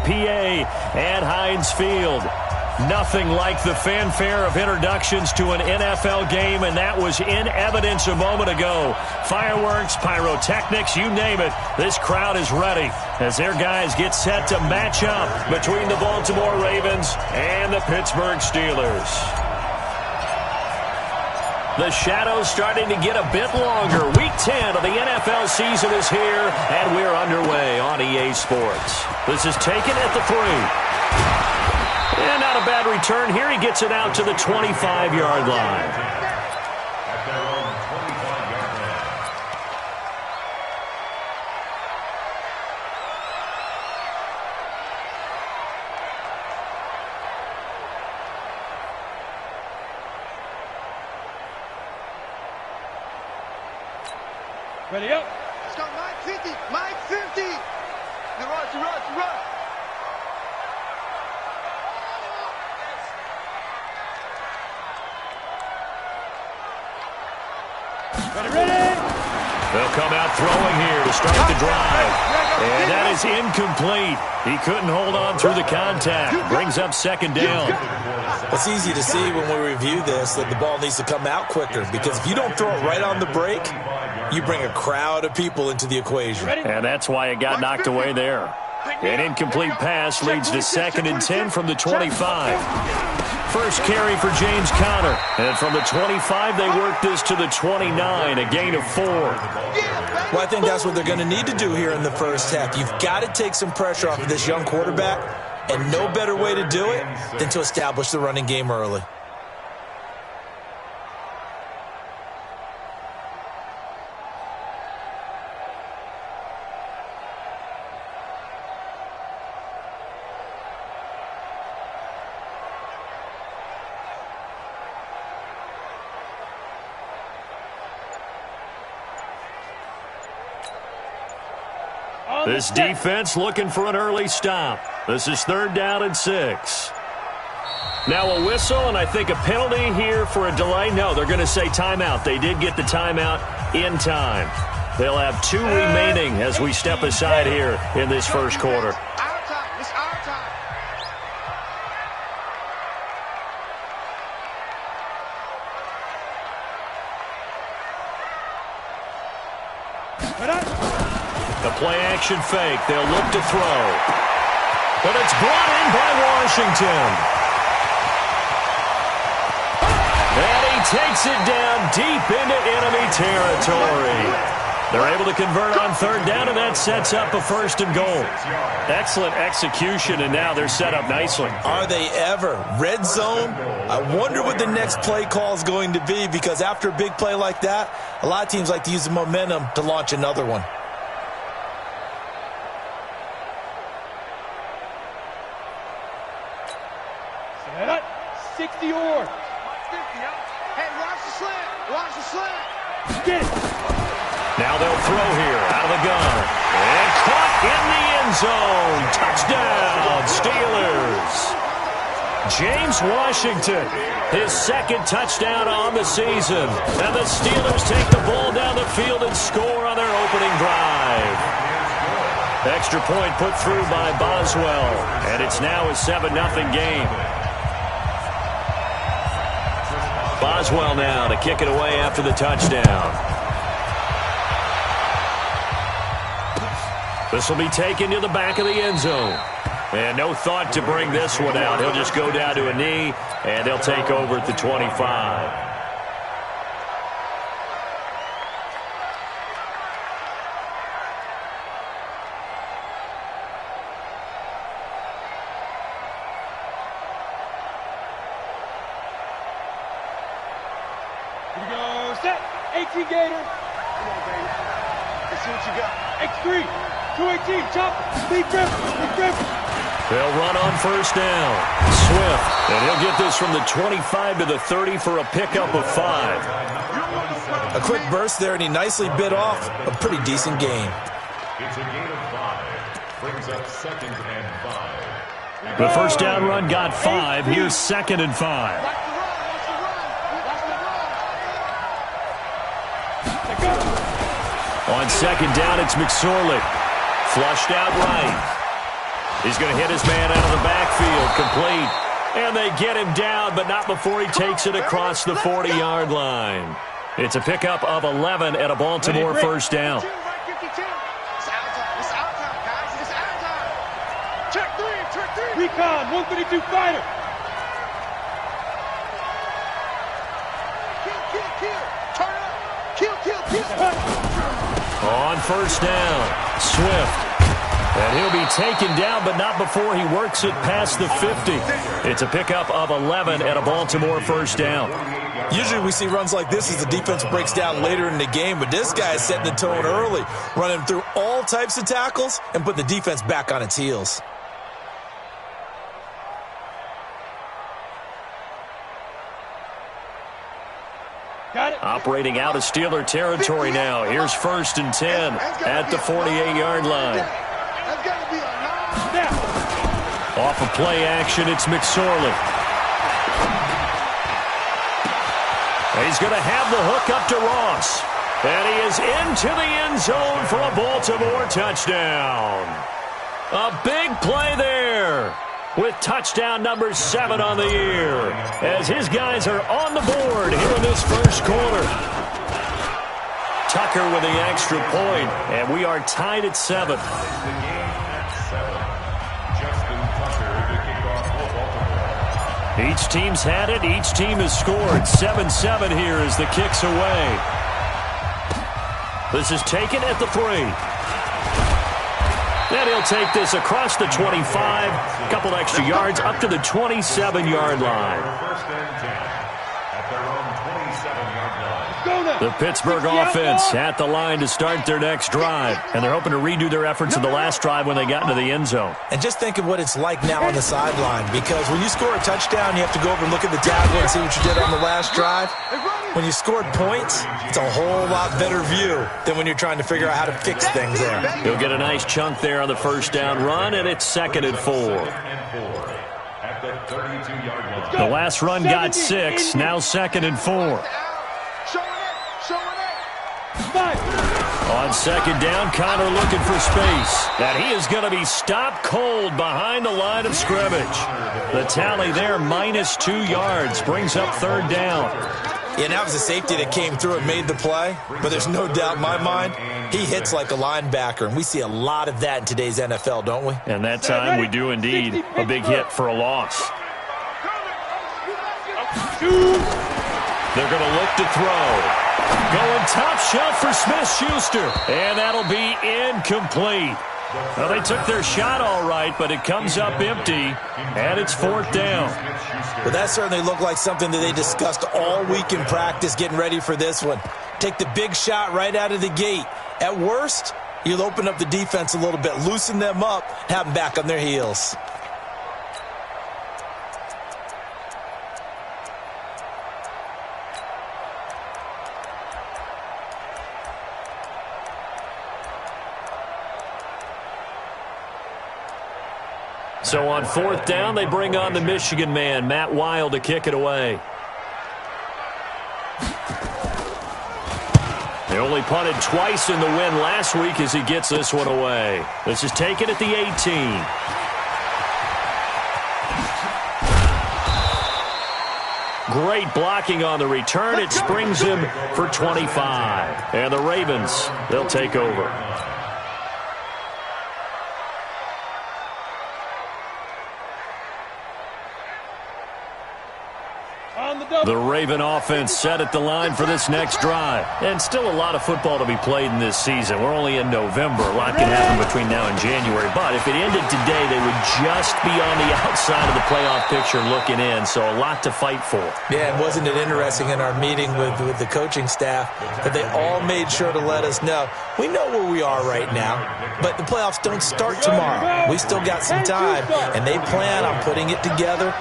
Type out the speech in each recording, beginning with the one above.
PA at Heinz Field. Nothing like the fanfare of introductions to an NFL game, and that was in evidence a moment ago. Fireworks, pyrotechnics, you name it. This crowd is ready as their guys get set to match up between the Baltimore Ravens and the Pittsburgh Steelers. The shadow's starting to get a bit longer. Week 10 of the NFL season is here, and we're underway on EA Sports. This is taken at the 3. And not a bad return here. He gets it out to the 25-yard line. Ready up. Let's go, Mike 50. Mike 50. Rush. Ready. They'll come out throwing here to start the drive. And that is incomplete. He couldn't hold on through the contact. Brings up second down. It's easy to see when we review this that the ball needs to come out quicker, because if you don't throw it right on the break, you bring a crowd of people into the equation. And that's why it got knocked away there. An incomplete pass leads to 2nd and 10 from the 25. First carry for James Conner. And from the 25, they work this to the 29, a gain of 4. Well, I think that's what they're going to need to do here in the first half. You've got to take some pressure off of this young quarterback, and no better way to do it than to establish the running game early. This defense looking for an early stop. This is 3rd down and 6. Now a whistle, and I think a penalty here for a delay. No, they're going to say timeout. They did get the timeout in time. They'll have 2 remaining as we step aside here in this first quarter. It's our time. The play-action fake. They'll look to throw. But it's brought in by Washington. And he takes it down deep into enemy territory. They're able to convert on 3rd down, and that sets up a 1st and goal. Excellent execution, and now they're set up nicely. Are they ever? Red zone? I wonder what the next play call is going to be, because after a big play like that, a lot of teams like to use the momentum to launch another one. Set up. 60 or. Hey, watch the slant. Get it. Now they'll throw here out of the gun. And caught in the end zone. Touchdown, Steelers. James Washington, his 2nd touchdown on the season. And the Steelers take the ball down the field and score on their opening drive. Extra point put through by Boswell. And it's now a 7-0 game. Boswell now to kick it away after the touchdown. This will be taken to the back of the end zone. And no thought to bring this one out. He'll just go down to a knee, and they'll take over at the 25. Here we go. Set. 18 Gator. Come on, baby. Let's see what you got. X3. 218, chop, deep grip. They'll run on 1st down. Swift, and he'll get this from the 25 to the 30 for a pickup of 5. A quick burst there, and he nicely bit off a pretty decent gain. It's a gain of 5. Brings up 2nd and 5. The 1st down run got 5. Here's 2nd and 5. On 2nd down, it's McSorley. Flushed out right. He's going to hit his man out of the backfield, complete. And they get him down, but not before he takes it across the 40-yard line. It's a pickup of 11 at a Baltimore first down. Recon, 132 fighter. On first down, Swift. And he'll be taken down, but not before he works it past the 50. It's a pickup of 11 at a Baltimore first down. Usually we see runs like this as the defense breaks down later in the game, but this guy is setting the tone early, running through all types of tackles and put the defense back on its heels. Operating out of Steeler territory now. Here's first and 10 at the 48-yard line. Off of play action, it's McSorley. He's going to have the hook up to Ross. And he is into the end zone for a Baltimore touchdown. A big play there with touchdown number 7 on the year, as his guys are on the board here in this first quarter. Tucker with the extra point, and we are tied at 7. Each team's had it. Each team has scored. 7-7 here as the kick's away. This is taken at the 3. And he'll take this across the 25, a couple extra yards, up to the 27-yard line. First and 10 at their own 27-yard line. The Pittsburgh offense at the line to start their next drive. And they're hoping to redo their efforts in the last drive when they got into the end zone. And just think of what it's like now on the sideline, because when you score a touchdown, you have to go over and look at the tackle and see what you did on the last drive. When you scored points, it's a whole lot better view than when you're trying to figure out how to fix things there. He'll get a nice chunk there on the first down run, and it's 2nd and 4. At the 32-yard line. The last run got 6, now 2nd and 4. On second down, Connor looking for space. And he is going to be stopped cold behind the line of scrimmage. The tally there, -2 yards, brings up 3rd down. Yeah, that was a safety that came through and made the play, but there's no doubt in my mind, he hits like a linebacker, and we see a lot of that in today's NFL, don't we? And that time we do indeed. A big hit for a loss. They're going to look to throw. Going top shelf for Smith-Schuster, and that'll be incomplete. Well, they took their shot all right, but it comes up empty, and it's 4th down. Well, that certainly looked like something that they discussed all week in practice getting ready for this one. Take the big shot right out of the gate. At worst, you'll open up the defense a little bit, loosen them up, have them back on their heels. So on 4th down, they bring on the Michigan man, Matt Wild, to kick it away. They only punted twice in the win last week as he gets this one away. This is taken at the 18. Great blocking on the return. It springs him for 25. And the Ravens, they'll take over. The Raven offense set at the line for this next drive. And still a lot of football to be played in this season. We're only in November. A lot can happen between now and January. But if it ended today, they would just be on the outside of the playoff picture looking in. So a lot to fight for. Yeah, and wasn't it interesting in our meeting with the coaching staff that they all made sure to let us know, we know where we are right now, but the playoffs don't start tomorrow. We still got some time, and they plan on putting it together,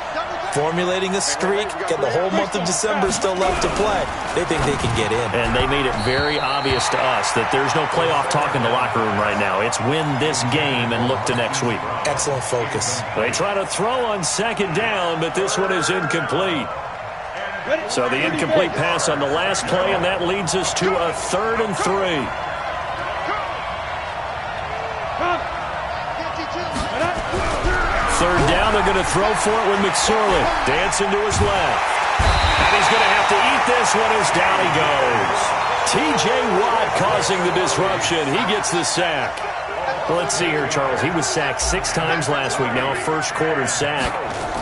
formulating a streak, get the whole month of December still left to play. They think they can get in. And they made it very obvious to us that there's no playoff talk in the locker room right now. It's win this game and look to next week. Excellent focus. They try to throw on second down, but this one is incomplete. So the incomplete pass on the last play, and that leads us to a 3rd and 3. third down, they're going to throw for it with McSorley. Dancing to his left. And he's going to have to eat this one as down he goes. T.J. Watt causing the disruption. He gets the sack. Well, let's see here, Charles. He was sacked 6 times last week. Now a first-quarter sack.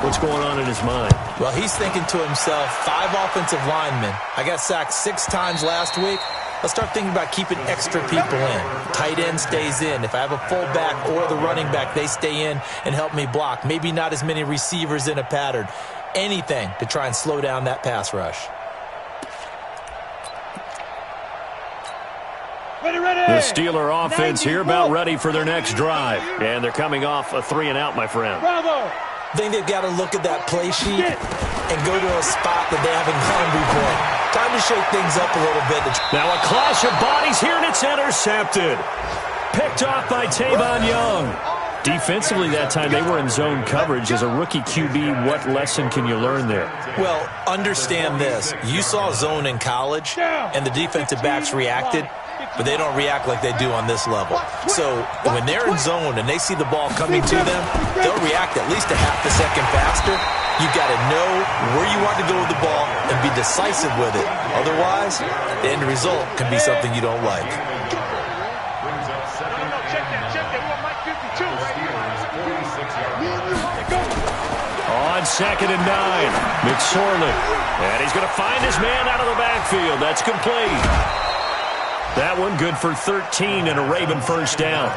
What's going on in his mind? Well, he's thinking to himself, 5 offensive linemen. I got sacked 6 times last week. Let's start thinking about keeping extra people in. Tight end stays in. If I have a fullback or the running back, they stay in and help me block. Maybe not as many receivers in a pattern. Anything to try and slow down that pass rush. The Steeler offense here about ready for their next drive. And they're coming off a 3-and-out, my friend. Bravo! I think they've got to look at that play sheet and go to a spot that they haven't gone before. Time to shake things up a little bit. Now a clash of bodies here, and it's intercepted. Picked off by Tavon Young. Defensively that time, they were in zone coverage. As a rookie QB, what lesson can you learn there? Well, understand this. You saw zone in college, and the defensive backs reacted, but they don't react like they do on this level. So when they're in zone and they see the ball coming to them, they'll react at least a half a second faster. You've got to know where you want to go with the ball and be decisive with it. Otherwise, the end result can be something you don't like. On 2nd and 9, McSorley. And he's going to find his man out of the backfield. That's complete. That one good for 13 and a Raven first down.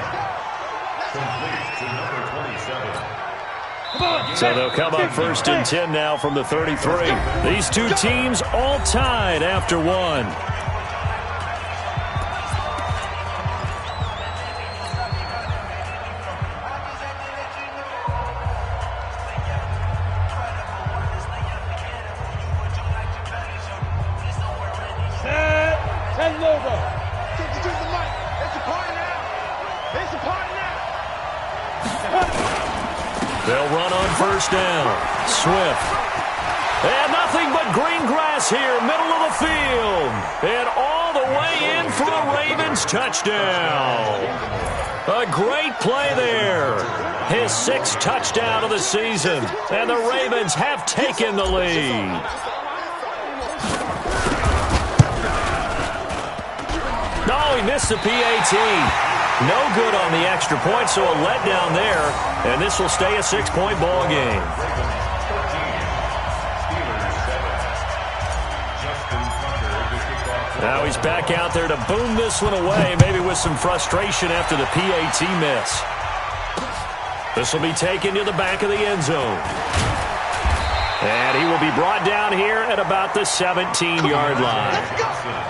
So they'll come up 1st and 10 now from the 33. These two teams all tied after one. They'll run on 1st down. Swift. And nothing but green grass here, middle of the field. And all the way in for a Ravens touchdown. A great play there. His 6th touchdown of the season. And the Ravens have taken the lead. No, he missed the PAT. No good on the extra point, so a letdown there. And this will stay a 6-point ball game. Now he's back out there to boom this one away, maybe with some frustration after the PAT miss. This will be taken to the back of the end zone. And he will be brought down here at about the 17-yard line.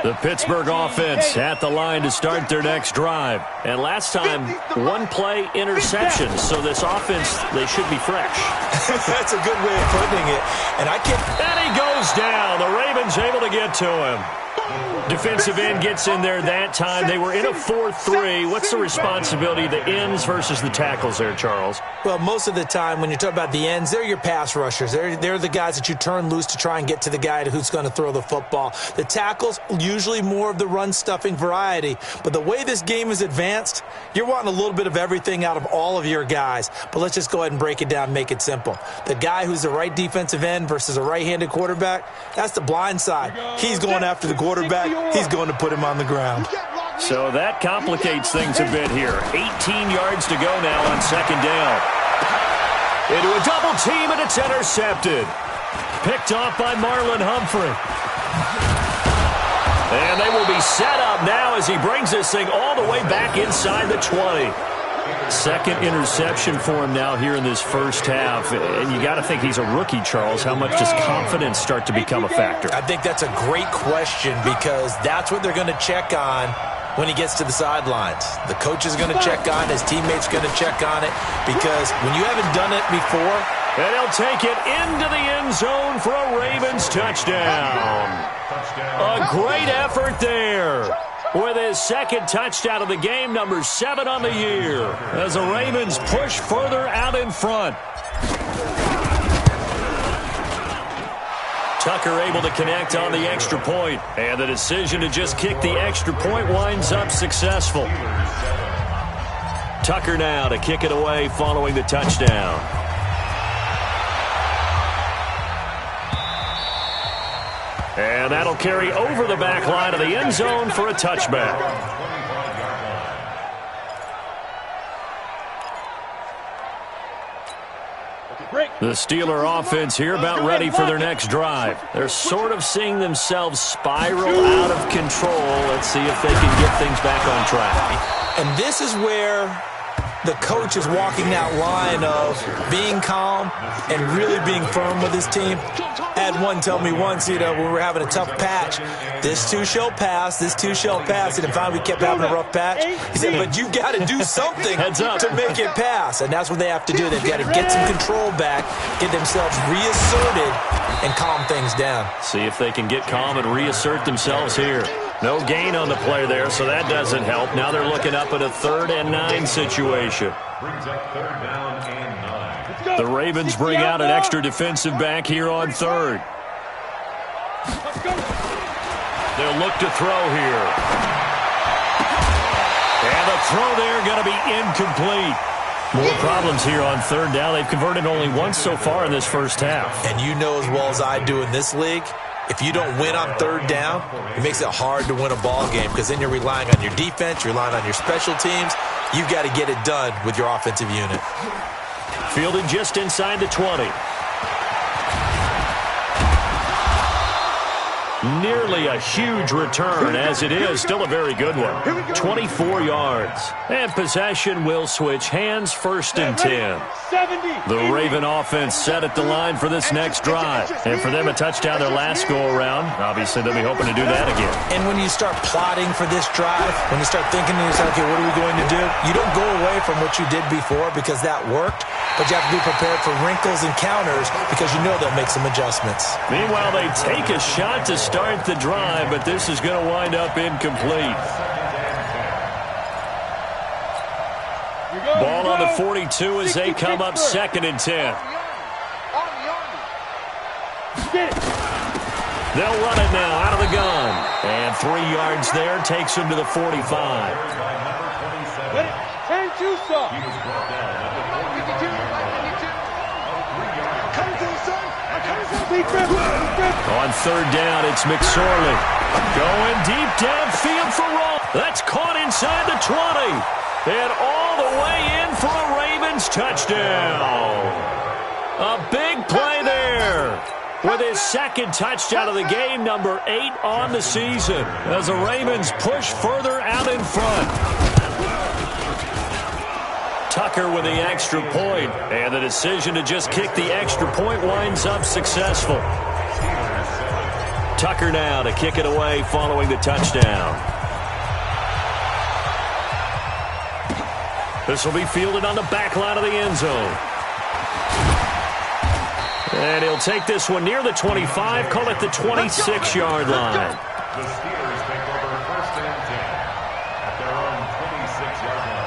The Pittsburgh offense at the line to start their next drive. And last time, 1-play interception. So this offense, they should be fresh. That's a good way of putting it. And he goes down. The Ravens able to get to him. Defensive end gets in there that time. They were in a 4-3. What's the responsibility of the ends versus the tackles there, Charles? Well, most of the time when you talk about the ends, they're your pass rushers. They're the guys that you turn loose to try and get to the guy who's going to throw the football. The tackles, usually more of the run-stuffing variety. But the way this game is advanced, you're wanting a little bit of everything out of all of your guys. But let's just go ahead and break it down, make it simple. The guy who's the right defensive end versus a right-handed quarterback, that's the blind side. He's going after the quarterback. He's going to put him on the ground. So that complicates things a bit here. 18 yards to go now on 2nd down. Into a double team, and it's intercepted. Picked off by Marlon Humphrey. And they will be set up now as he brings this thing all the way back inside the 20. 2nd interception for him now here in this first half. And you got to think he's a rookie, Charles. How much does confidence start to become a factor? I think that's a great question because that's what they're going to check on when he gets to the sidelines. The coach is going to check on it. His teammates going to check on it because when you haven't done it before. And he'll take it into the end zone for a Ravens touchdown. A great effort there. With his 2nd touchdown of the game, number 7 on the year, as the Ravens push further out in front. Tucker able to connect on the extra point, and the decision to just kick the extra point winds up successful. Tucker now to kick it away following the touchdown. And that'll carry over the back line of the end zone for a touchback. The Steeler offense here about ready for their next drive. They're sort of seeing themselves spiral out of control. Let's see if they can get things back on track. And this is where the coach is walking that line of being calm and really being firm with his team. I had one tell me once, when we were having a tough patch, this too shall pass, this too shall pass. And finally we kept having a rough patch. He said, but you got to do something to make it pass. And that's what they have to do. They've got to get some control back, get themselves reasserted, and calm things down. See if they can get calm and reassert themselves here. No gain on the play there, so that doesn't help. Now they're looking up at a 3rd and 9 situation. Brings up 3rd down and 9. The Ravens bring out an extra defensive back here on 3rd. They'll look to throw here. And the throw there going to be incomplete. More problems here on 3rd down. They've converted only once so far in this first half. And you know as well as I do in this league, if you don't win on 3rd down, it makes it hard to win a ball game because then you're relying on your defense, you're relying on your special teams. You've got to get it done with your offensive unit. Fielded just inside the 20. Nearly a huge return, as it is. Still a very good one. 24 yards. And possession will switch hands, 1st and 10. The Raven offense set at the line for this next drive. And for them, a touchdown their last go-around. Obviously, they'll be hoping to do that again. And when you start plotting for this drive, when you start thinking to yourself, okay, what are we going to do? You don't go away from what you did before because that worked. But you have to be prepared for wrinkles and counters because you know they'll make some adjustments. Meanwhile, they take a shot to start the drive, but this is going to wind up incomplete. Ball on the 42 as they come up 2nd and 10. They'll run it now out of the gun. And 3 yards there takes them to the 45. On 3rd down, it's McSorley. Going deep downfield for Roll. That's caught inside the 20. And all the way in for a Ravens touchdown. A big play there. With his 2nd touchdown of the game, number 8 on the season. As the Ravens push further out in front. Tucker with the extra point, and the decision to just kick the extra point winds up successful. Tucker now to kick it away following the touchdown. This will be fielded on the back line of the end zone. And he'll take this one near the 25, call it the 26-yard line. The Steelers take over 1st and 10 at their own 26-yard line.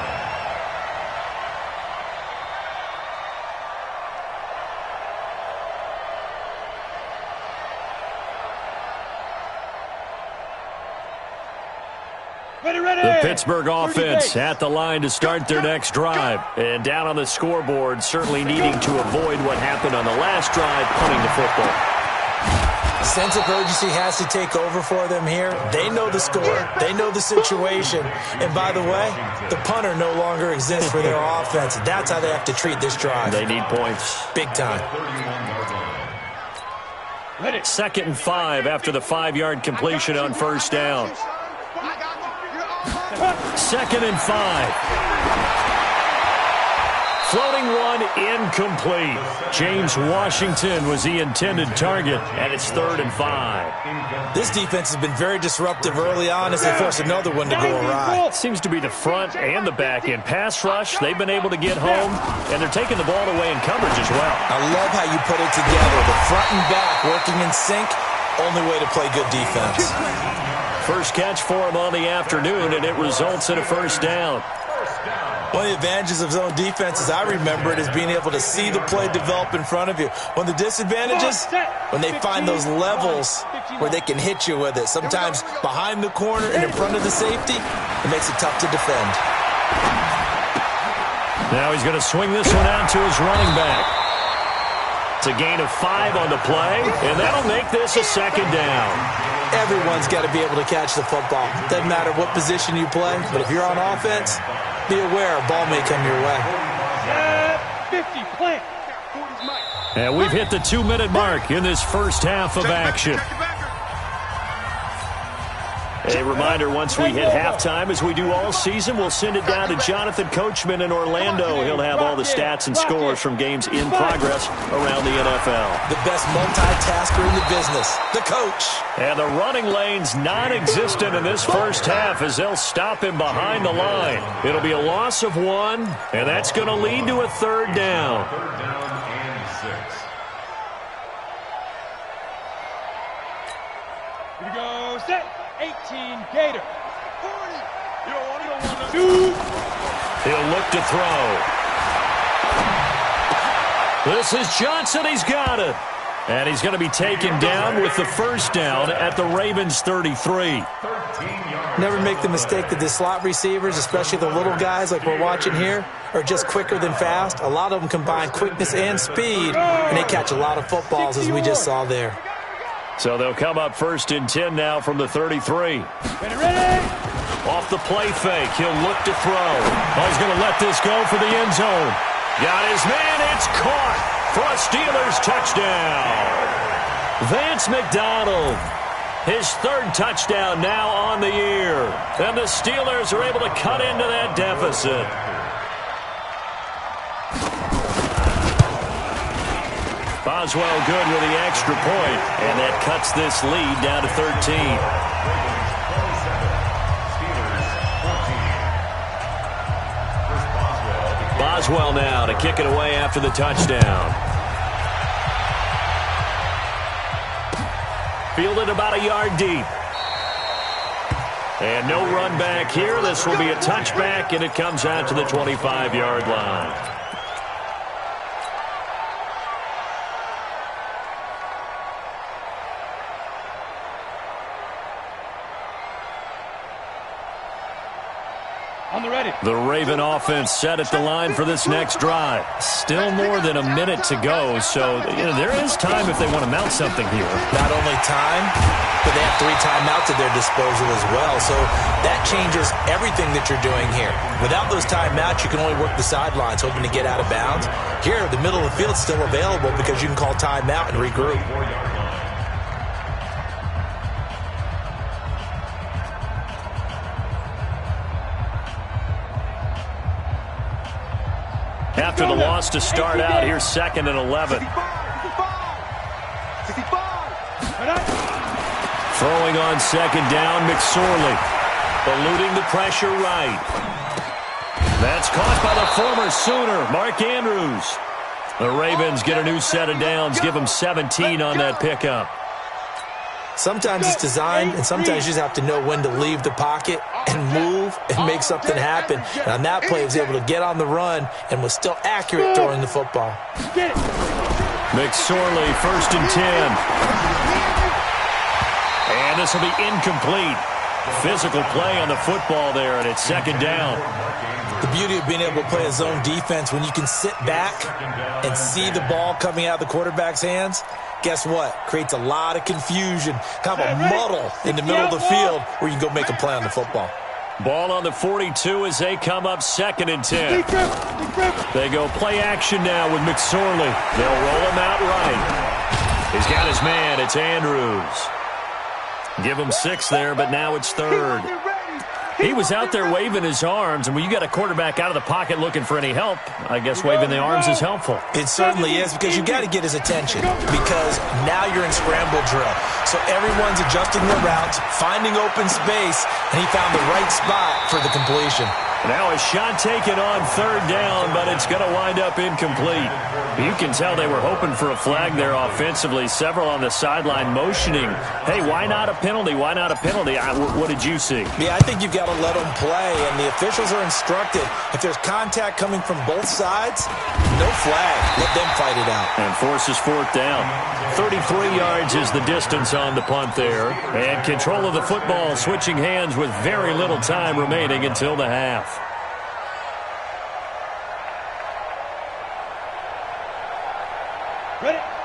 The Pittsburgh offense at the line to start their next drive. And down on the scoreboard, certainly needing to avoid what happened on the last drive, punting the football. Sense of urgency has to take over for them here. They know the score. They know the situation. And by the way, the punter no longer exists for their offense. That's how they have to treat this drive. They need points. Big time. 2nd and 5 after the 5-yard completion on 1st down. 2nd and 5. Floating one, incomplete. James Washington was the intended target, and it's 3rd and 5. This defense has been very disruptive early on as they force another one to go awry. It seems to be the front and the back end. Pass rush, they've been able to get home, and they're taking the ball away in coverage as well. I love how you put it together. The front and back working in sync, only way to play good defense. First catch for him on the afternoon, and it results in a 1st down. One of the advantages of zone defense, as I remember it, is being able to see the play develop in front of you. One of the disadvantages, when they find those levels where they can hit you with it. Sometimes behind the corner and in front of the safety, it makes it tough to defend. Now he's going to swing this one out to his running back. It's a gain of 5 on the play, and that'll make this a second down. Everyone's got to be able to catch the football. Doesn't matter what position you play, but if you're on offense, be aware a ball may come your way. 50, plant. And we've hit the 2-minute mark in this first half of action. A reminder, once we hit halftime, as we do all season, we'll send it down to Jonathan Coachman in Orlando. He'll have all the stats and scores from games in progress around the NFL. The best multitasker in the business, the coach. And the running lane's non-existent in this first half as they'll stop him behind the line. It'll be a loss of 1, and that's going to lead to a third down. Third down and 6. Here we go, set. 18, Gator. 40. You don't want to. He'll look to throw. This is Johnson. He's got it. And he's going to be taken down with the first down at the Ravens 33. Never make the mistake that the slot receivers, especially the little guys like we're watching here, are just quicker than fast. A lot of them combine quickness and speed, and they catch a lot of footballs, as we just saw there. So they'll come up 1st and 10 now from the 33. Ready? Off the play fake, he'll look to throw. Oh, he's going to let this go for the end zone. Got his man, it's caught for a Steelers touchdown. Vance McDonald, his 3rd touchdown now on the year. And the Steelers are able to cut into that deficit. Boswell good with the extra point, and that cuts this lead down to 13. Boswell now to kick it away after the touchdown. Fielded about a yard deep. And no run back here. This will be a touchback, and it comes out to the 25-yard line. The Raven offense set at the line for this next drive. Still more than a minute to go, so there is time if they want to mount something here. Not only time, but they have 3 timeouts at their disposal as well, so that changes everything that you're doing here. Without those timeouts, you can only work the sidelines, hoping to get out of bounds. Here, the middle of the field's still available because you can call timeout and regroup. After the loss to start out, here's 2nd and 11. Throwing on 2nd down, McSorley. Eluding the pressure right. That's caught by the former Sooner, Mark Andrews. The Ravens get a new set of downs, give them 17 on that pickup. Sometimes it's designed, and sometimes you just have to know when to leave the pocket and move and make something happen. And on that play, he was able to get on the run and was still accurate throwing the football. McSorley, 1st and 10. And this will be incomplete. Physical play on the football there, and it's 2nd down. The beauty of being able to play a zone defense, when you can sit back and see the ball coming out of the quarterback's hands, guess what? Creates a lot of confusion, kind of a muddle in the middle of the field where you can go make a play on the football. Ball on the 42 as they come up 2nd and 10. They go play action now with McSorley. They'll roll him out right. He's got his man. It's Andrews. Give him 6 there, but now it's 3rd. He was out there waving his arms, and when you got a quarterback out of the pocket looking for any help, I guess waving the arms is helpful. It certainly is, because you got to get his attention, because now you're in scramble drill. So everyone's adjusting their routes, finding open space, and he found the right spot for the completion. Now a shot taken on third down, but it's going to wind up incomplete. You can tell they were hoping for a flag there offensively. Several on the sideline motioning, hey, why not a penalty? Why not a penalty? What did you see? Yeah, I think you've got to let them play, and the officials are instructed. If there's contact coming from both sides, no flag. Let them fight it out. And forces fourth down. 33 yards is the distance on the punt there. And control of the football switching hands with very little time remaining until the half.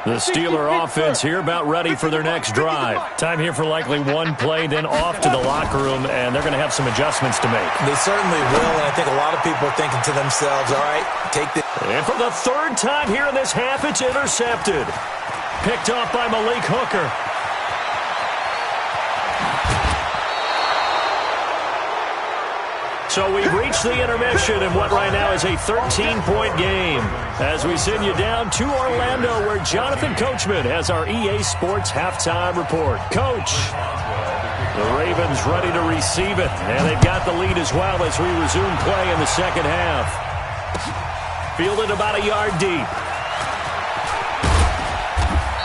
The Steeler offense here about ready for their next drive. Time here for likely one play, then off to the locker room, and they're going to have some adjustments to make. They certainly will, and I think a lot of people are thinking to themselves, all right, take the... And for the third time here in this half, it's intercepted. Picked off by Malik Hooker. So we've reached the intermission in what right now is a 13-point game as we send you down to Orlando where Jonathan Coachman has our EA Sports halftime report. Coach, the Ravens ready to receive it, and they've got the lead as well as we resume play in the second half. Fielded about a yard deep.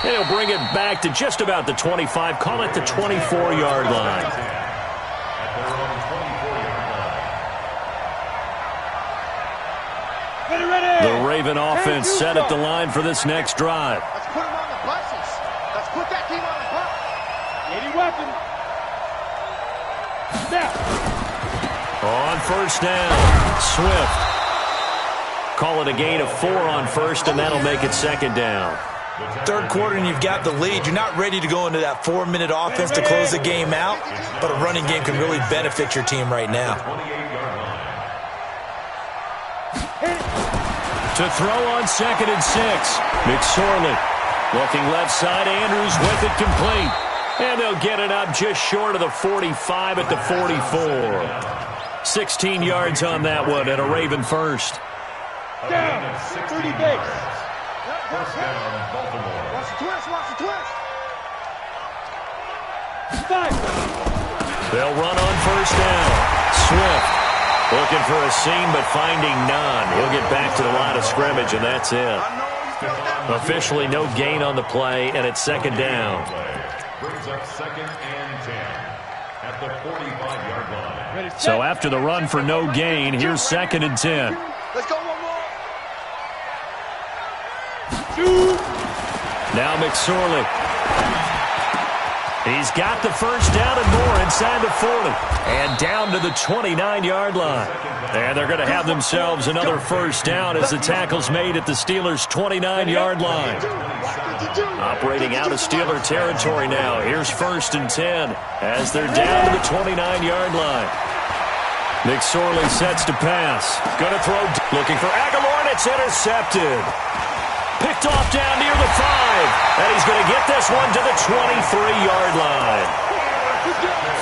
And he'll bring it back to just about the 25, call it the 24-yard line. The Raven offense set at the line for this next drive. Let's put him on the buses. Let's put that team on the bus. Any weapon. Snap. On first down, Swift. Call it a gain of 4 on first, and that'll make it second down. Third quarter, and you've got the lead. You're not ready to go into that 4-minute offense to close the game out, but a running game can really benefit your team right now. To throw on 2nd and 6. McSorley looking left side. Andrews with it complete. And they'll get it up just short of the 45 at the 44. 16 yards on that one and a Raven first. Down. 30 base. First down, Baltimore. Watch the twist. Watch the twist. 5. They'll run on first down. Swift. Looking for a seam, but finding none. He'll get back to the line of scrimmage, and that's it. Officially no gain on the play, and it's second down. Brings up 2nd and 10 at the 45-yard line. So after the run for no gain, here's 2nd and 10. Let's go one more. Now McSorley. He's got the first down and more inside the 40. And down to the 29-yard line. And they're going to have themselves another first down as the tackle's made at the Steelers' 29-yard line. Operating out of Steeler territory now. Here's 1st and 10 as they're down to the 29-yard line. McSorley sets to pass. Going to throw. Looking for Aguilar, and it's intercepted. Picked off down near the 5. And he's going to get this one to the 23-yard line.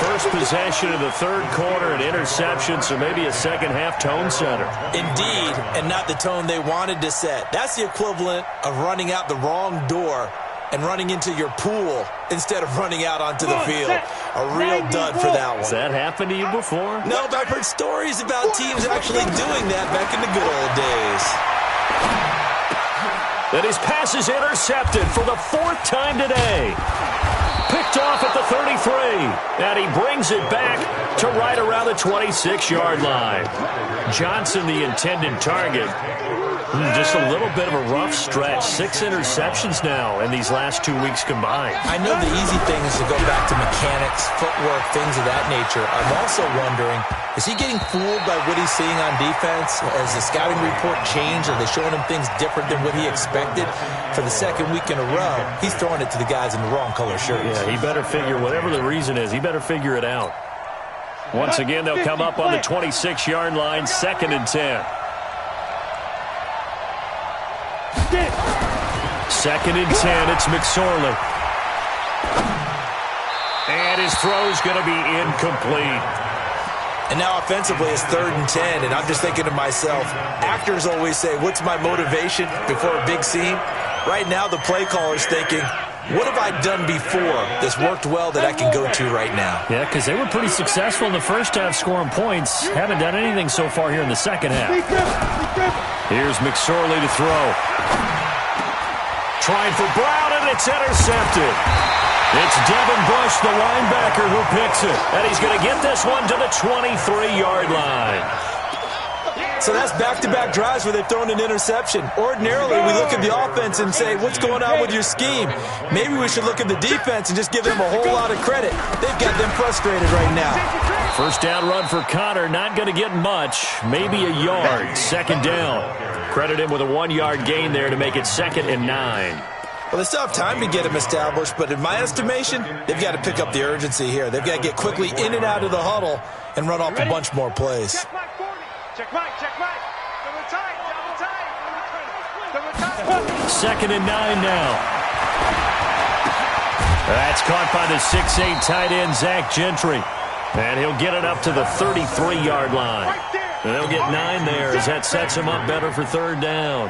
First possession of the third quarter, an interception, so maybe a second-half tone setter. Indeed, and not the tone they wanted to set. That's the equivalent of running out the wrong door and running into your pool instead of running out onto the field. A real dud for that one. Has that happened to you before? No, but I've heard stories about teams actually doing that back in the good old days. And his pass is intercepted for the 4th time today. Picked off at the 33. And he brings it back to right around the 26-yard line. Johnson, the intended target. Just a little bit of a rough stretch. 6 interceptions now in these last 2 weeks combined. I know the easy thing is to go back to mechanics, footwork, things of that nature. I'm also wondering, is he getting fooled by what he's seeing on defense? Has the scouting report changed? Are they showing him things different than what he expected? For the second week in a row, he's throwing it to the guys in the wrong color shirts. Yeah, he better figure, whatever the reason is, he better figure it out. Once again, they'll come up on the 26-yard line, 2nd and 10. 2nd and 10, it's McSorley. And his throw's going to be incomplete. And now offensively it's 3rd and 10, and I'm just thinking to myself, actors always say, what's my motivation before a big scene? Right now the play caller's thinking, what have I done before that's worked well that I can go to right now? Yeah, because they were pretty successful in the first half scoring points. Haven't done anything so far here in the second half. Here's McSorley to throw. Trying for Brown, and it's intercepted. It's Devin Bush, the linebacker, who picks it. And he's going to get this one to the 23-yard line. So that's back-to-back drives where they've thrown an interception. Ordinarily, we look at the offense and say, what's going on with your scheme? Maybe we should look at the defense and just give them a whole lot of credit. They've got them frustrated right now. First down run for Connor, not going to get much. Maybe a yard. Second down. Credit him with a 1-yard gain there to make it 2nd and 9. Well, they still have time to get him established, but in my estimation, they've got to pick up the urgency here. They've got to get quickly in and out of the huddle and run off a bunch more plays. Check Mike. Double time. 2nd and 9 now. That's caught by the 6'8" tight end, Zach Gentry. And he'll get it up to the 33-yard line. And they'll get 9 there as that sets him up better for 3rd down.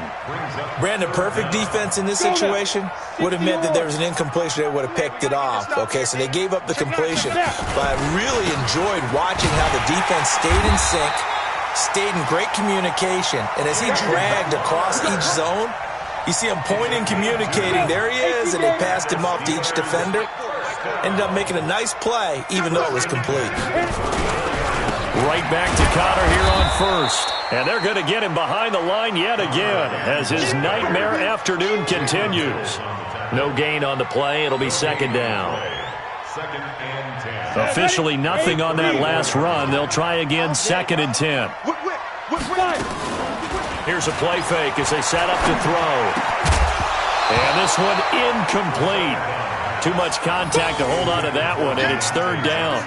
Brandon, perfect defense in this situation would have meant that there was an incompletion. They would have picked it off. Okay, so they gave up the completion. But I really enjoyed watching how the defense stayed in sync, stayed in great communication. And as he dragged across each zone, you see him pointing, communicating. There he is, and they passed him off to each defender. Ended up making a nice play, even though it was complete. Right back to Connor here on 1st. And they're going to get him behind the line yet again as his nightmare afternoon continues. No gain on the play. It'll be 2nd down. 2nd and 10. Officially nothing on that last run. They'll try again 2nd and 10. Here's a play fake as they set up to throw. And this one incomplete. Too much contact to hold on to that one, and it's 3rd down.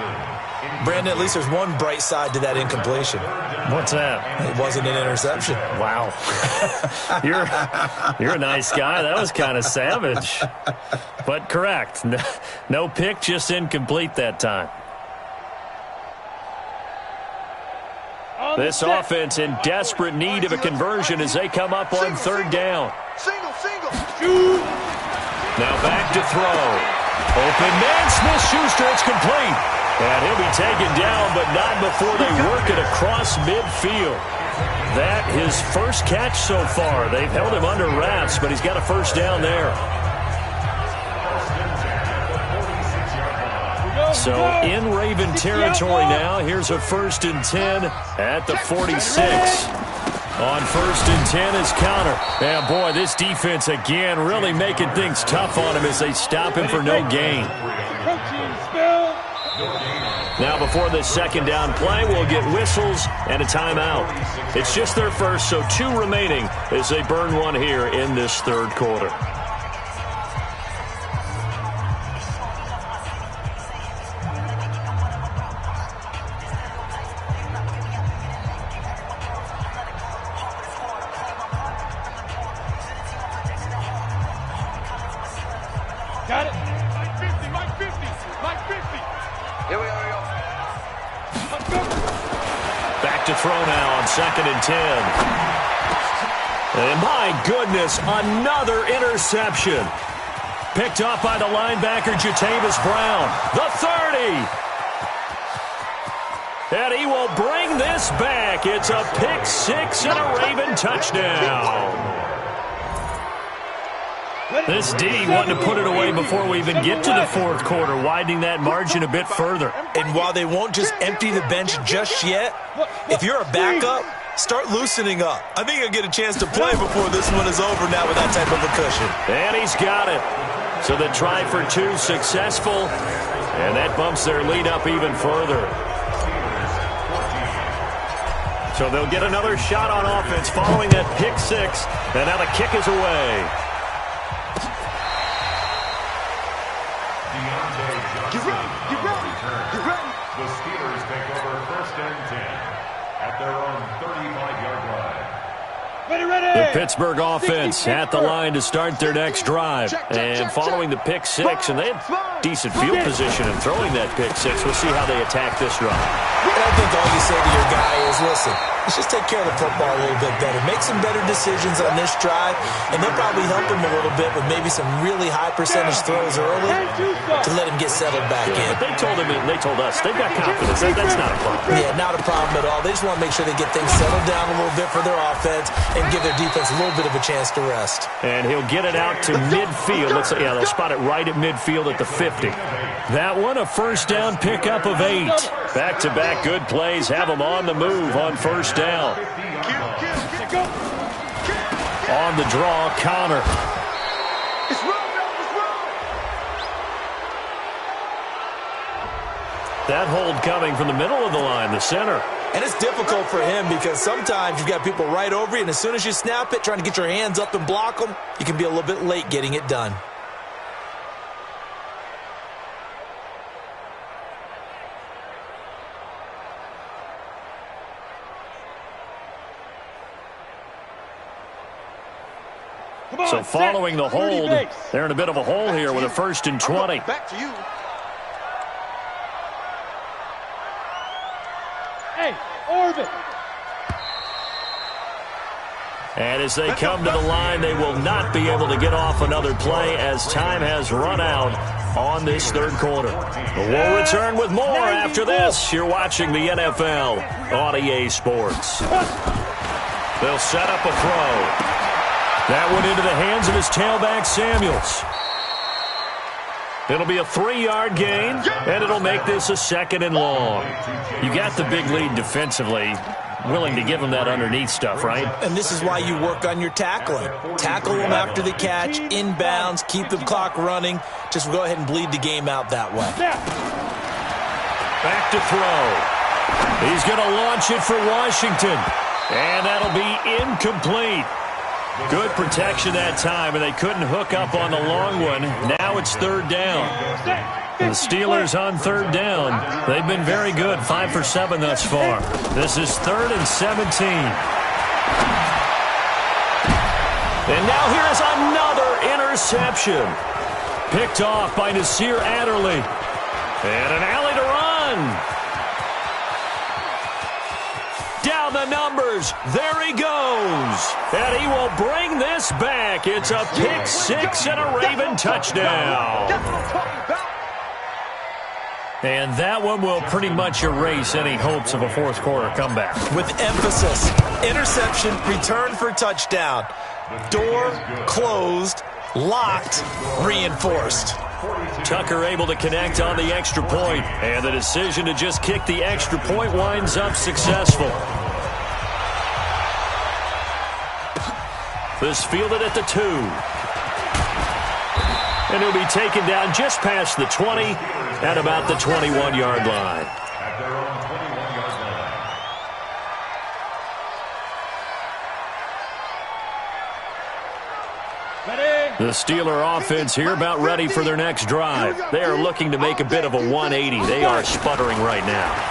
Brandon, at least there's one bright side to that incompletion. What's that? It wasn't an interception. Wow. You're a nice guy. That was kind of savage. But correct. No pick, just incomplete that time. This offense in desperate need of a conversion as they come up on 3rd down. Shoot. Now back to throw. Open man, Smith-Schuster, it's complete. And he'll be taken down, but not before they work it across midfield. That his first catch so far. They've held him under wraps, but he's got a 1st down there. So in Raven territory now, here's a 1st and 10 at the 46. On 1st and 10 is Connor. And boy, this defense again really making things tough on him as they stop him for no gain. Now before this 2nd down play, we'll get whistles and a timeout. It's just their first, so 2 remaining as they burn one here in this 3rd quarter. Got it. Mike 50. Here we go. Let's go. Back to throw now on 2nd and 10. And my goodness, another interception. Picked off by the linebacker, Jatavis Brown. The 30. And he will bring this back. It's a pick 6 and a Raven touchdown. This D wanting to put it away before we even get to the 4th quarter, widening that margin a bit further. And while they won't just empty the bench just yet, if you're a backup, start loosening up. I think you'll get a chance to play before this one is over now with that type of a cushion. And he's got it. So the try for 2 successful, and that bumps their lead up even further. So they'll get another shot on offense following that pick 6, and now the kick is away. The Steelers take over 1st and 10 at their own 35-yard line. Ready. The Pittsburgh offense at the line to start their next drive. And following the pick 6, and they have decent field position in throwing that pick 6. We'll see how they attack this run. And I think all you say to your guy is, listen, Let's just take care of the football a little bit better. Make some better decisions on this drive, and they'll probably help him a little bit with maybe some really high percentage throws early to let him get settled back in. But they told him, and they told us, they've got confidence. That's not a problem. Yeah, not a problem at all. They just want to make sure they get things settled down a little bit for their offense and give their defense a little bit of a chance to rest. And he'll get it out to midfield. They'll spot it right at midfield at the 50. That one, a first down pickup of 8. Back-to-back good plays have them on the move on first down. On the draw, Connor. That hold coming from the middle of the line, the center. And it's difficult for him because sometimes you've got people right over you, and as soon as you snap it, trying to get your hands up and block them, you can be a little bit late getting it done. So following the hold, they're in a bit of a hole here with a 1st and 20. Back to you. Hey, Orbit. And as they come to the line, they will not be able to get off another play as time has run out on this third quarter. We'll return with more after this. You're watching the NFL on EA Sports. They'll set up a throw. That one into the hands of his tailback, Samuels. It'll be a 3-yard gain, and it'll make this a 2nd and long. You got the big lead defensively, willing to give them that underneath stuff, right? And this is why you work on your tackling. Tackle them after the catch, inbounds, keep the clock running. Just go ahead and bleed the game out that way. Back to throw. He's going to launch it for Washington, and that'll be incomplete. Good protection that time, and they couldn't hook up on the long one. Now it's 3rd down. The Steelers on 3rd down. They've been very good, 5 for 7 thus far. This is 3rd and 17. And now here's another interception. Picked off by Nasir Adderley. And an alley to run. Down the numbers. There he goes. And he will bring this back. It's a pick 6 and a Raven touchdown. And that one will pretty much erase any hopes of a fourth quarter comeback. With emphasis. Interception, return for touchdown. Door closed, locked, reinforced. Tucker able to connect on the extra point, and the decision to just kick the extra point winds up successful. This fielded at the 2. And he'll be taken down just past the 20 at about the 21-yard line. At their own 21-yard line. The Steeler offense here about ready for their next drive. They are looking to make a bit of a 180. They are sputtering right now.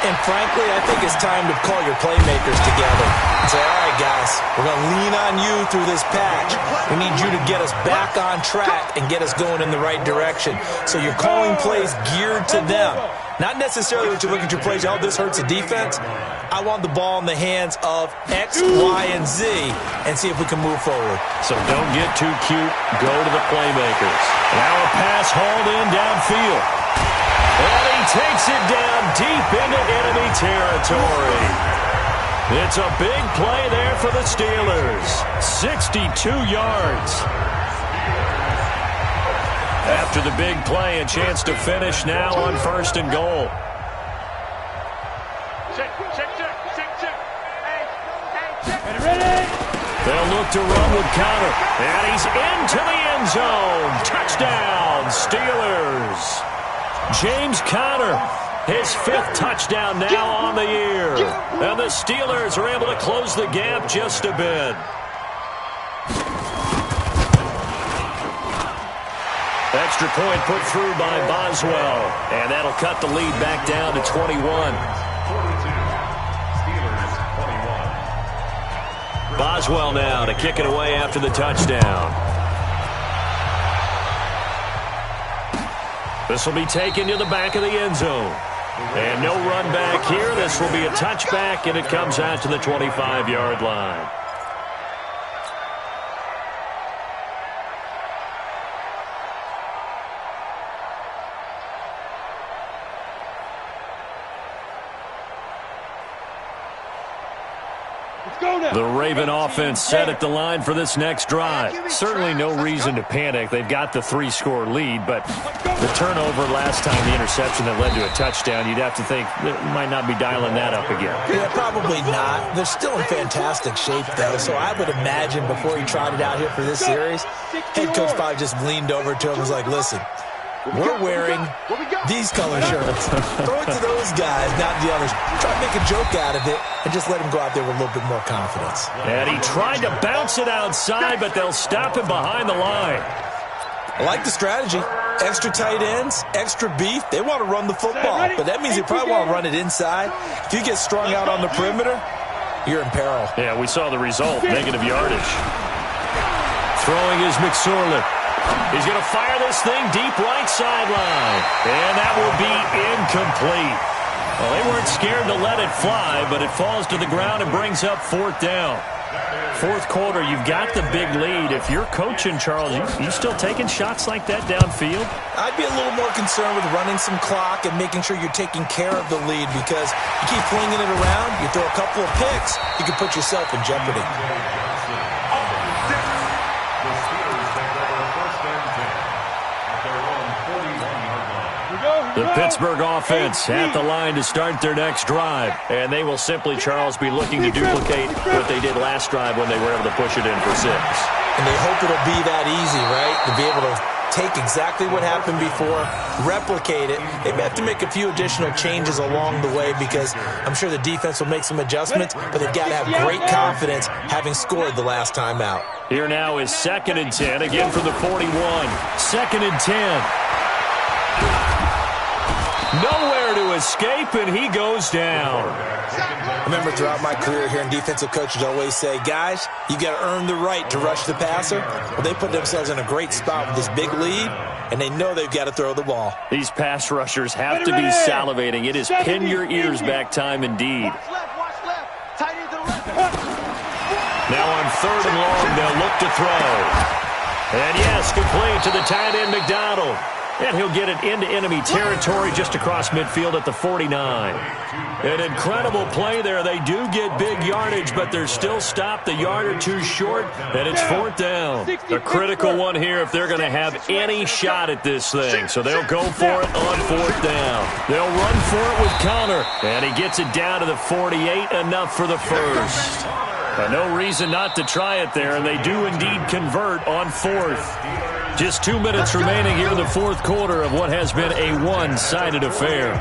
And frankly, I think it's time to call your playmakers together and say, all right, guys, we're going to lean on you through this patch. We need you to get us back on track and get us going in the right direction. So you're calling plays geared to them. Not necessarily what you look at your plays, oh, this hurts the defense. I want the ball in the hands of X, Y, and Z and see if we can move forward. So don't get too cute. Go to the playmakers. Now a pass hauled in downfield. And he takes it down deep into enemy territory. It's a big play there for the Steelers. 62 yards. After the big play, a chance to finish now on 1st and goal. Check. Ready? They'll look to run with Connor. And he's into the end zone. Touchdown, Steelers. James Conner, his 5th touchdown now on the year. And the Steelers are able to close the gap just a bit. Extra point put through by Boswell. And that'll cut the lead back down to 21. 42. Steelers 21. Boswell now to kick it away after the touchdown. This will be taken to the back of the end zone. And no run back here. This will be a touchback, and it comes out to the 25-yard line. The Raven offense set at the line for this next drive. Certainly no reason to panic. They've got the 3-score lead, but the turnover last time, the interception that led to a touchdown, you'd have to think they might not be dialing that up again. Yeah, probably not. They're still in fantastic shape, though, so I would imagine before he trotted out here for this series, head coach probably just leaned over to him and was like, listen, we're wearing these color shirts. Throw it to those guys, not the others. Try to make a joke out of it and just let him go out there with a little bit more confidence. And he tried to bounce it outside, but they'll stop him behind the line. I like the strategy. Extra tight ends, extra beef. They want to run the football, but that means they probably want to run it inside. If you get strung out on the perimeter, you're in peril. Yeah, we saw the result, negative yardage. Throwing is McSorley. He's going to fire this thing deep right sideline. And that will be incomplete. Well, they weren't scared to let it fly, but it falls to the ground and brings up 4th down. Fourth quarter, you've got the big lead. If you're coaching, Charles, you still taking shots like that downfield? I'd be a little more concerned with running some clock and making sure you're taking care of the lead, because you keep flinging it around, you throw a couple of picks, you can put yourself in jeopardy. The Pittsburgh offense at the line to start their next drive. And they will simply, Charles, be looking to duplicate what they did last drive when they were able to push it in for 6. And they hope it'll be that easy, right? To be able to take exactly what happened before, replicate it. They may have to make a few additional changes along the way, because I'm sure the defense will make some adjustments, but they've got to have great confidence having scored the last time out. Here now is 2nd and 10, again from the 41. 2nd and 10. Nowhere to escape, and he goes down. I remember throughout my career hearing defensive coaches always say, guys, you got to earn the right to rush the passer. Well, they put themselves in a great spot with this big lead, and they know they've got to throw the ball. These pass rushers have to be salivating. It is pin your ears back time indeed. Now on 3rd and long, they'll look to throw. And yes, complete to the tight end, McDonald. And he'll get it into enemy territory just across midfield at the 49. An incredible play there. They do get big yardage, but they're still stopped a yard or two short, and it's 4th down. A critical one here if they're going to have any shot at this thing. So they'll go for it on 4th down. They'll run for it with Connor, and he gets it down to the 48, enough for the first. No reason not to try it there, and they do indeed convert on 4th. Just 2 minutes remaining here in the 4th quarter of what has been a one-sided affair.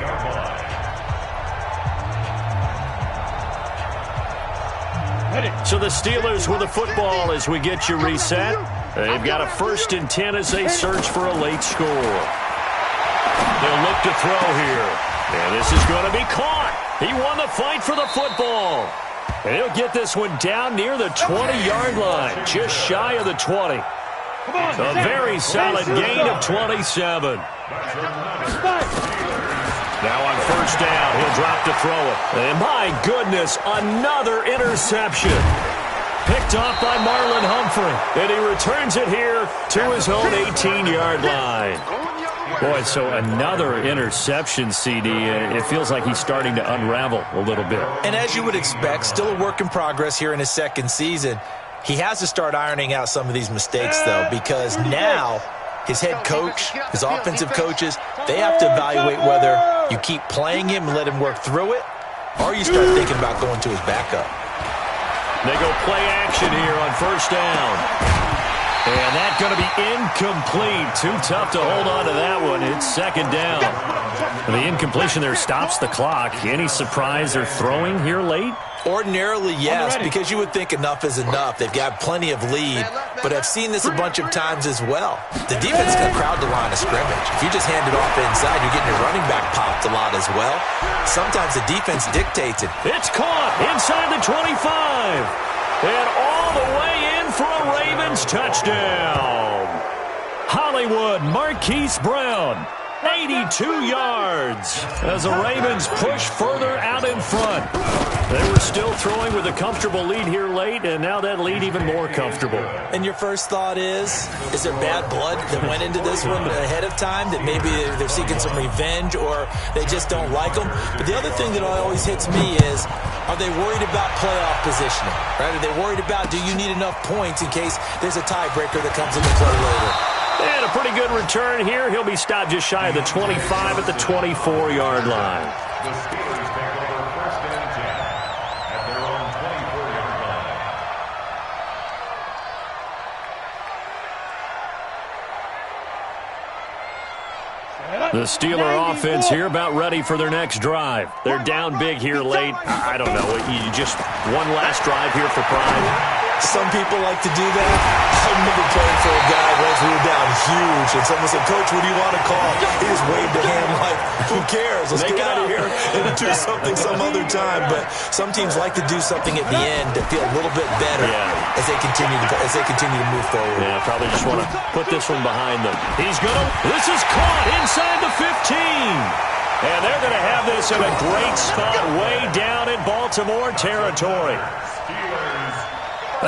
So the Steelers with the football as we get you reset. They've got a 1st and 10 as they search for a late score. They'll look to throw here. And this is going to be caught. He won the fight for the football. And he'll get this one down near the 20-yard line, just shy of the 20. A very solid gain of 27. Now on 1st down, he'll drop to throw it. And my goodness, another interception. Picked off by Marlon Humphrey. And he returns it here to his own 18-yard line. Boy, so another interception, CD. It feels like he's starting to unravel a little bit. And as you would expect, still a work in progress here in his 2nd season. He has to start ironing out some of these mistakes, though, because now his head coach, his offensive coaches, they have to evaluate whether you keep playing him and let him work through it, or you start thinking about going to his backup. They go play action here on 1st down. And that's going to be incomplete. Too tough to hold on to that one. It's 2nd down. The incompletion there stops the clock. Any surprise they're throwing here late? Ordinarily, yes, because you would think enough is enough. They've got plenty of lead, but I've seen this a bunch of times as well. The defense is going to crowd the line of scrimmage. If you just hand it off inside, you're getting your running back popped a lot as well. Sometimes the defense dictates it. It's caught inside the 25. And all the way in for a Ravens touchdown. Hollywood Marquise Brown. 82 yards as the Ravens push further out in front. They were still throwing with a comfortable lead here late, and now that lead even more comfortable. And your first thought is there bad blood that went into this one ahead of time, that maybe they're seeking some revenge or they just don't like them? But the other thing that always hits me is, are they worried about playoff positioning? Right? Are they worried about, do you need enough points in case there's a tiebreaker that comes into play later? And a pretty good return here. He'll be stopped just shy of the 25 at the 24-yard line. The Steelers take over first and 10 at their own 24-yard line. The Steeler offense here about ready for their next drive. They're down big here late. I don't know. You just one last drive here for pride. Some people like to do that. I remember playing for a guy once we were down huge, and someone said, "Coach, what do you want to call?" He just waved a hand like, who cares? Let's get out of here and do something some other time. But some teams like to do something at the end to feel a little bit better as they continue to move forward. Yeah, probably just want to put this one behind them. This is caught inside the 15. And they're going to have this in a great spot way down in Baltimore territory.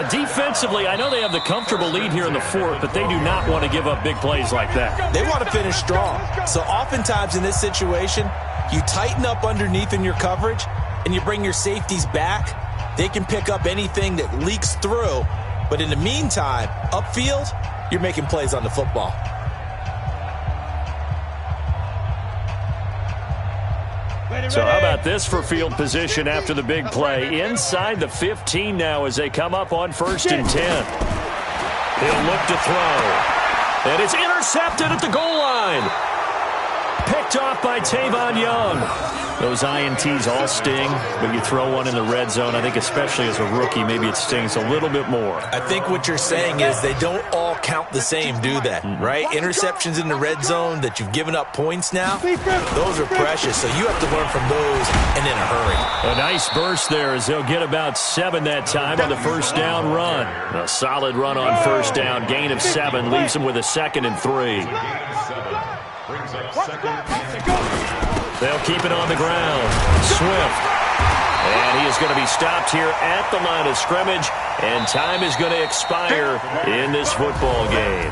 Defensively, I know they have the comfortable lead here in the fourth, but they do not want to give up big plays like that. They want to finish strong. So oftentimes in this situation, you tighten up underneath in your coverage, and you bring your safeties back. They can pick up anything that leaks through. But in the meantime, upfield, you're making plays on the football. So how about this for field position after the big play? Inside the 15 now as they come up on 1st and 10. He'll look to throw. And it's intercepted at the goal line. Picked off by Tavon Young. Those INTs all sting, but you throw one in the red zone. I think especially as a rookie, maybe it stings a little bit more. I think what you're saying is they don't all count the same, do they? Right? Interceptions in the red zone that you've given up points now, those are precious. So you have to learn from those and in a hurry. A nice burst there as they'll get about 7 that time on the first down run. A solid run on first down. Gain of 7 leaves them with a 2nd and 3. Brings up 2nd and 3. They'll keep it on the ground. Swift. And he is going to be stopped here at the line of scrimmage. And time is going to expire in this football game.